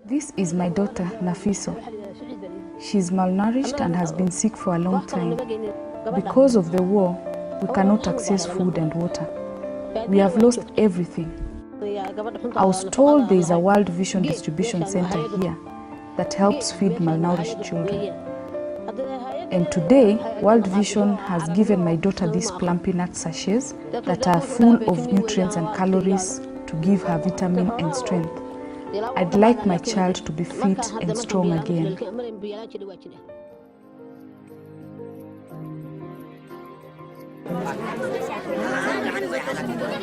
This is my daughter, Nafiso. She's malnourished and has been sick for a long time. Because of the war, we cannot access food and water. We have lost everything. I was told there is a World Vision distribution center here that helps feed malnourished children. And today, World Vision has given my daughter these plumpy nut sachets that are full of nutrients and calories to give her vitamin and strength. I'd like my child to be fit and strong again.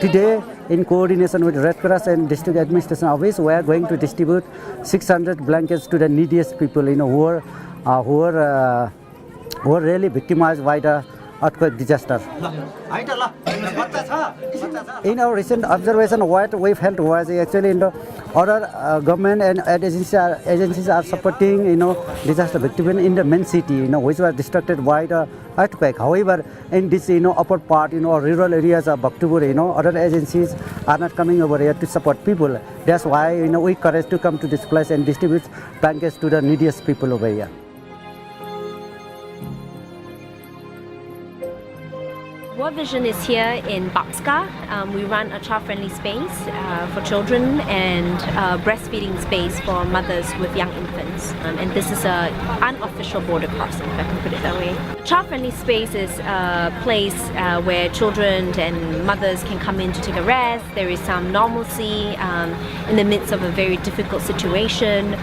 Today, in coordination with Red Cross and District Administration Office, we are going to distribute 600 blankets to the neediest people, who are really victimized by the earthquake disaster. In our recent observation, what we felt was actually other government and agencies are supporting disaster victims in the main city, which were distracted by the earthquake. However, in this upper part, rural areas of Bhaktapur, other agencies are not coming over here to support people. That's why we encourage to come to this place and distribute blankets to the neediest people over here. World Vision is here in Bakska. We run a child-friendly space for children and a breastfeeding space for mothers with young infants. And this is an unofficial border crossing, if I can put it that way. A child-friendly space is a place where children and mothers can come in to take a rest. There is some normalcy in the midst of a very difficult situation.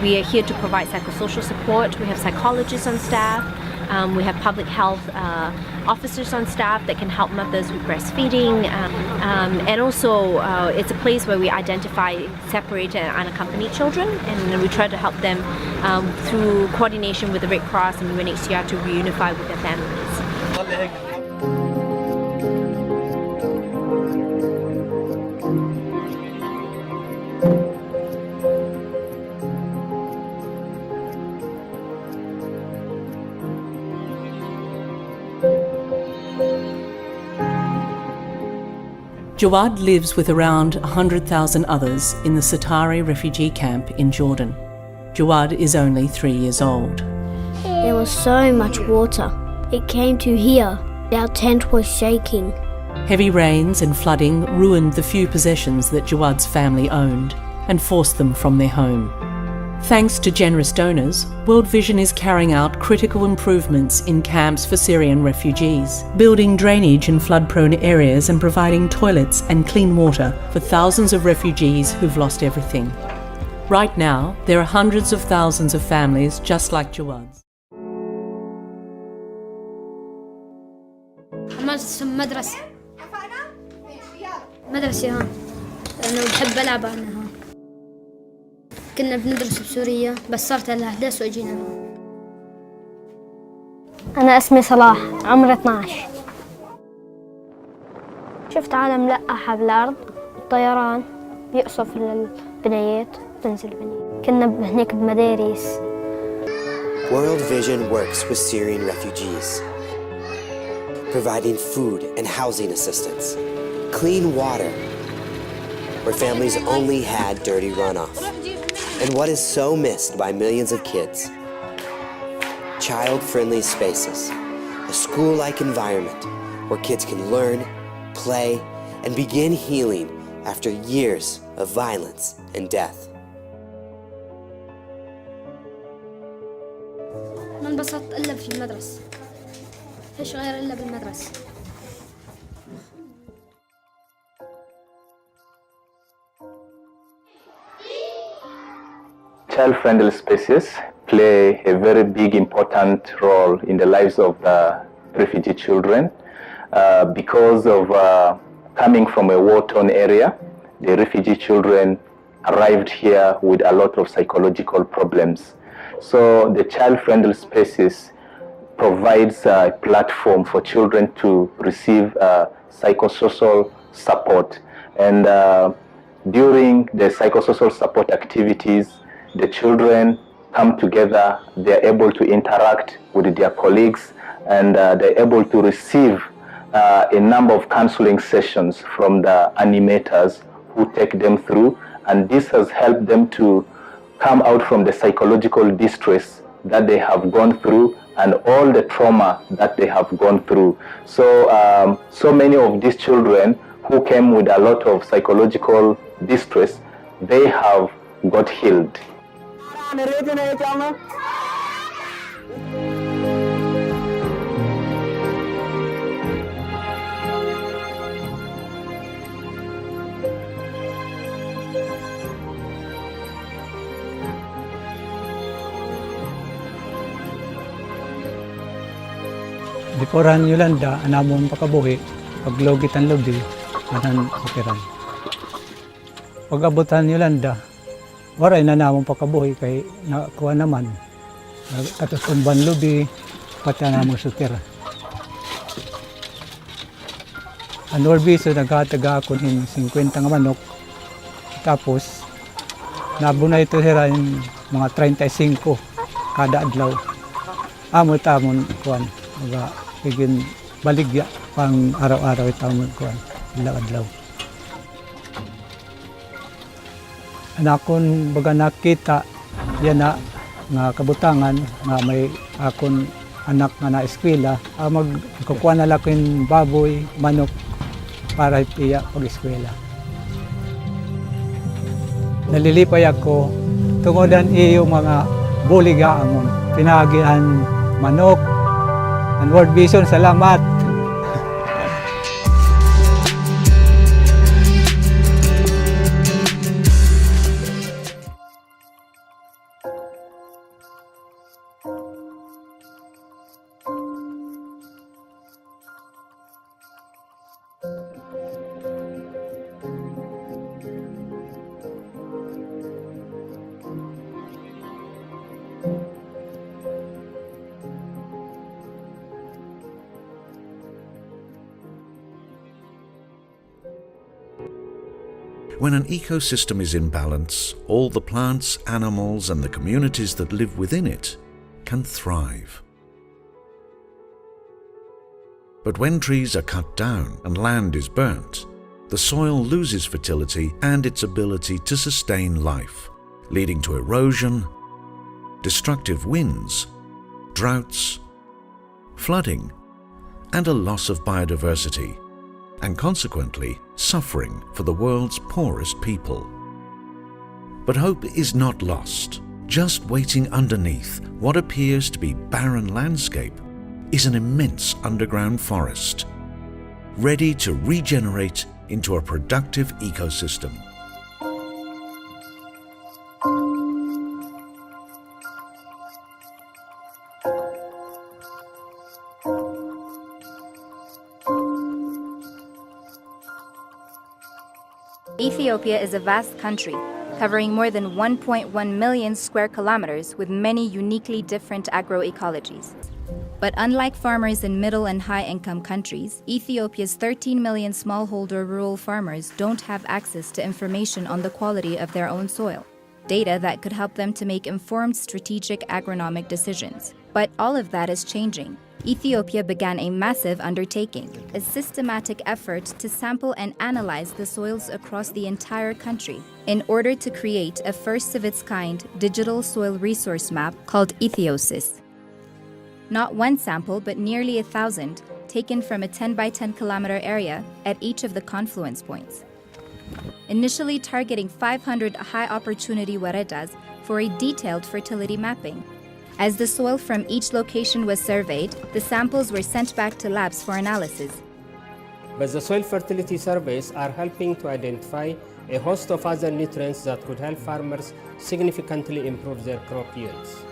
We are here to provide psychosocial support. We have psychologists on staff. We have public health officers on staff that can help mothers with breastfeeding, and also it's a place where we identify separated and unaccompanied children, and we try to help them through coordination with the Red Cross and UNHCR to reunify with their families. Jawad lives with around 100,000 others in the Satari refugee camp in Jordan. Jawad is only 3 years old. There was so much water. It came to here. Our tent was shaking. Heavy rains and flooding ruined the few possessions that Jawad's family owned and forced them from their home. Thanks to generous donors, World Vision is carrying out critical improvements in camps for Syrian refugees, building drainage in flood-prone areas and providing toilets and clean water for thousands of refugees who've lost everything. Right now, there are hundreds of thousands of families just like Jawad's. مدرسة هون لأنه بحب ألعب عنها. كنا بندرس بسوريا بس صارت الأحداث وأجينا هون. أنا اسمي صلاح، عمري 12. شفت عالم ملقحة بالأرض، الطيران بيقصف البنايات تنزل البنايات. كنا هناك بمدارس. World Vision works with Syrian refugees, providing food and housing assistance, clean water, where families only had dirty runoff, and what is so missed by millions of kids, child-friendly spaces, a school-like environment where kids can learn, play, and begin healing after years of violence and death. ما انبسطت إلا في المدرسة. فيش غير إلا بالمدرسة. Child-friendly spaces play a very big, important role in the lives of the refugee children because of coming from a war-torn area. The refugee children arrived here with a lot of psychological problems. So the child-friendly spaces provides a platform for children to receive psychosocial support. And during the psychosocial support activities, the children come together, they're able to interact with their colleagues, and they're able to receive a number of counseling sessions from the animators who take them through, and this has helped them to come out from the psychological distress that they have gone through and all the trauma that they have gone through. So, so many of these children who came with a lot of psychological distress, they have got healed. Di Poran Yolanda, anamon pakabuhi, paglogit ang lobby, anan sukiran. Pag-abutan Yolanda, waray na namon pakabuhi kay nakuha naman. Katos umban lobby, pati namon sukiran. Ang Orbiso, nagkataga ako ng 50 nga manok. Tapos, nabuna ito sila yung mga 35 kada adlaw. Amo tamon kuan, mga higin baligya pang araw-araw itamon kuan, adlaw. Anakon baga nakita yan na nga kabutangan nga may akon anak nga na eskwela, magkukuha na lang yung baboy, manok para iya pag-eskwela. Nalilipay ako tungodan iyo mga buliga amon. Pinagian manok. And World Vision, salamat. When an ecosystem is in balance, all the plants, animals, and the communities that live within it can thrive. But when trees are cut down and land is burnt, the soil loses fertility and its ability to sustain life, leading to erosion, destructive winds, droughts, flooding, and a loss of biodiversity, and consequently suffering for the world's poorest people. But hope is not lost. Just waiting underneath what appears to be barren landscape is an immense underground forest, ready to regenerate into a productive ecosystem. Ethiopia is a vast country, covering more than 1.1 million square kilometers with many uniquely different agroecologies. But unlike farmers in middle and high-income countries, Ethiopia's 13 million smallholder rural farmers don't have access to information on the quality of their own soil, data that could help them to make informed strategic agronomic decisions. But all of that is changing. Ethiopia began a massive undertaking, a systematic effort to sample and analyze the soils across the entire country in order to create a first-of-its-kind digital soil resource map called Ethiosis. Not one sample, but nearly 1,000, taken from a 10 by 10 kilometer area at each of the confluence points. Initially targeting 500 high-opportunity waredas for a detailed fertility mapping. As the soil from each location was surveyed, the samples were sent back to labs for analysis. But the soil fertility surveys are helping to identify a host of other nutrients that could help farmers significantly improve their crop yields.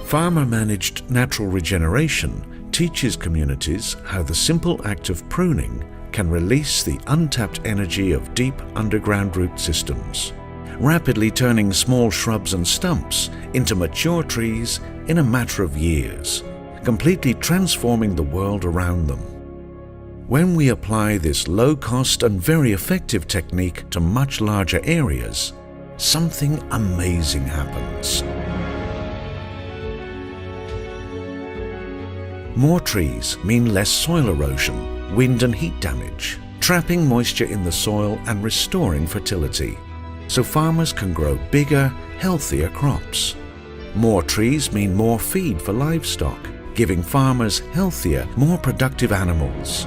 Farmer-managed natural regeneration teaches communities how the simple act of pruning can release the untapped energy of deep underground root systems, rapidly turning small shrubs and stumps into mature trees in a matter of years, completely transforming the world around them. When we apply this low-cost and very effective technique to much larger areas, something amazing happens. More trees mean less soil erosion, wind and heat damage, trapping moisture in the soil and restoring fertility, so farmers can grow bigger, healthier crops. More trees mean more feed for livestock, giving farmers healthier, more productive animals.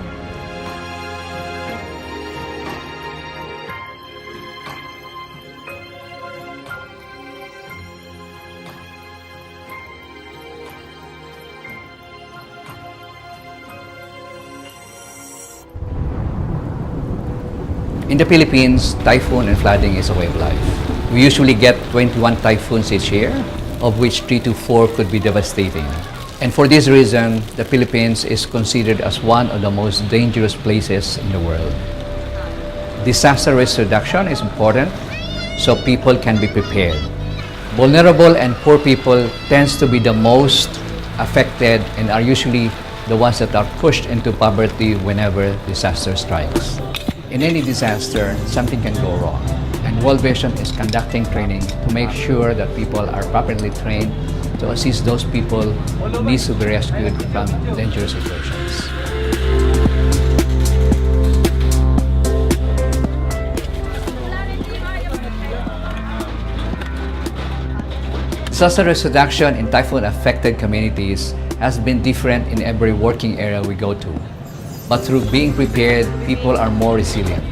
In the Philippines, typhoon and flooding is a way of life. We usually get 21 typhoons each year, of which 3 to 4 could be devastating. And for this reason, the Philippines is considered as one of the most dangerous places in the world. Disaster risk reduction is important so people can be prepared. Vulnerable and poor people tends to be the most affected and are usually the ones that are pushed into poverty whenever disaster strikes. In any disaster, something can go wrong, and World Vision is conducting training to make sure that people are properly trained to assist those people who need to be rescued from dangerous situations. Disaster risk reduction in typhoon-affected communities has been different in every working area we go to. But through being prepared, people are more resilient.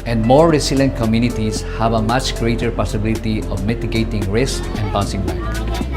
And more resilient communities have a much greater possibility of mitigating risk and bouncing back.